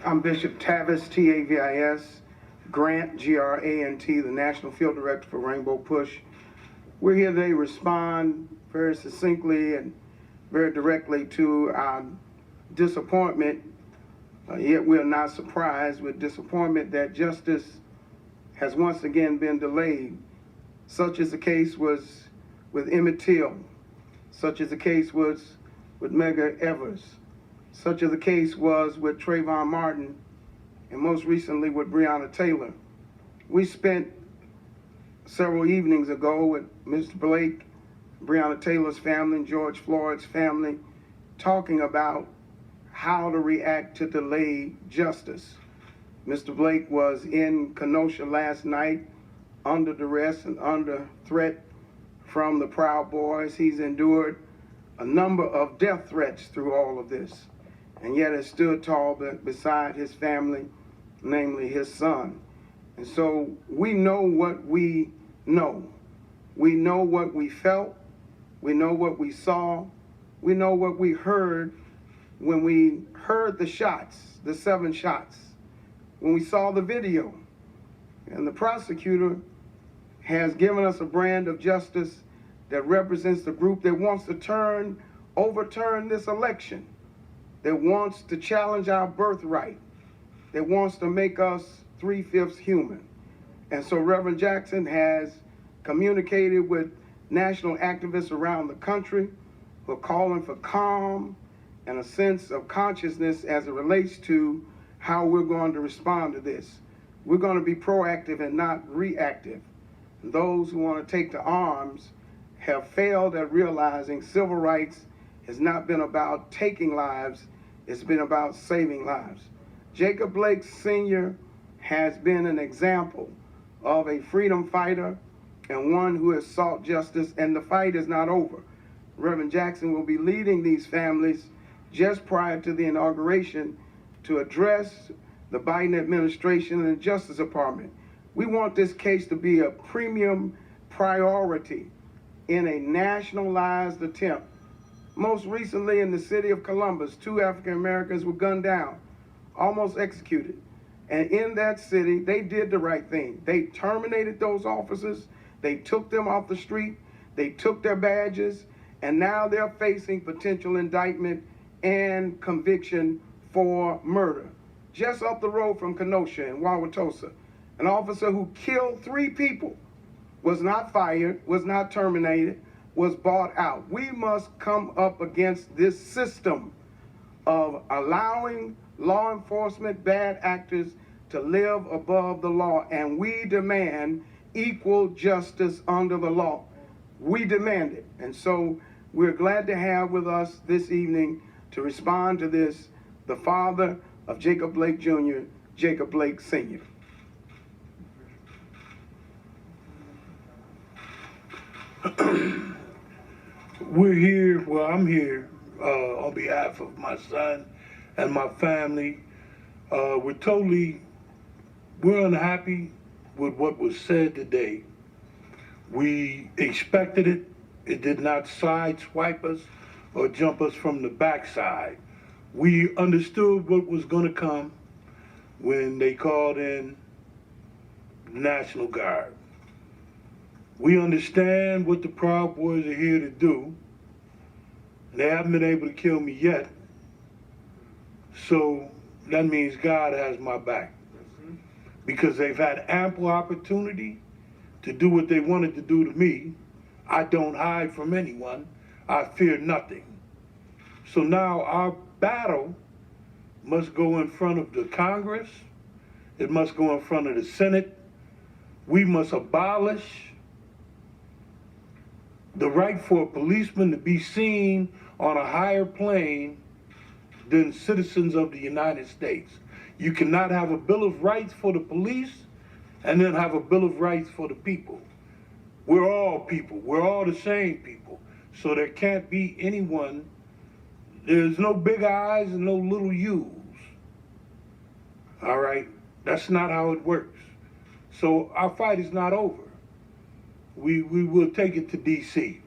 I'm Bishop Tavis, T-A-V-I-S, Grant, G-R-A-N-T, the National Field Director for Rainbow Push. We're here today to respond very succinctly and very directly to our disappointment, yet we're not surprised with disappointment that justice has once again been delayed. Such as the case was with Emmett Till, such as the case was with Medgar Evers, such as the case was with Trayvon Martin, and most recently with Breonna Taylor. We spent several evenings ago with Mr. Blake, Breonna Taylor's family, and George Floyd's family, talking about how to react to delayed justice. Mr. Blake was in Kenosha last night under duress and under threat from the Proud Boys. He's endured a number of death threats through all of this, and yet has stood tall beside his family, namely his son. And so we know what we know. We know what we felt. We know what we saw. We know what we heard when we heard the shots, the 7 shots, when we saw the video. And the prosecutor has given us a brand of justice that represents the group that wants to overturn this election, that wants to challenge our birthright, that wants to make us 3/5 human. And so Reverend Jackson has communicated with national activists around the country who are calling for calm and a sense of consciousness as it relates to how we're going to respond to this. We're going to be proactive and not reactive. Those who want to take to arms have failed at realizing civil rights has not been about taking lives, it's been about saving lives. Jacob Blake Sr. has been an example of a freedom fighter and one who has sought justice, and the fight is not over. Reverend Jackson will be leading these families just prior to the inauguration to address the Biden administration and the Justice Department. We want this case to be a premium priority in a nationalized attempt. Most recently in the city of Columbus, 2 African Americans were gunned down, almost executed. And in that city, they did the right thing. They terminated those officers, they took them off the street, they took their badges, and now they're facing potential indictment and conviction for murder. Just up the road from Kenosha in Wauwatosa, an officer who killed 3 people was not fired, was not terminated, was bought out. We must come up against this system of allowing law enforcement bad actors to live above the law, and we demand equal justice under the law. We demand it. And so we're glad to have with us this evening to respond to this the father of Jacob Blake Jr., Jacob Blake Sr. We're here, well, I'm here on behalf of my son and my family. We're unhappy with what was said today. We expected it. It did not sideswipe us or jump us from the backside. We understood what was gonna come when they called in the National Guard. We understand what the Proud Boys are here to do. They haven't been able to kill me yet. So that means God has my back. Because they've had ample opportunity to do what they wanted to do to me. I don't hide from anyone. I fear nothing. So now our battle must go in front of the Congress. It must go in front of the Senate. We must abolish the right for a policeman to be seen on a higher plane than citizens of the United States. You cannot have a Bill of Rights for the police and then have a Bill of Rights for the people. We're all people. We're all the same people. So there can't be anyone, there's no big I's and no little U's. All right? That's not how it works. So our fight is not over. We will take it to D.C.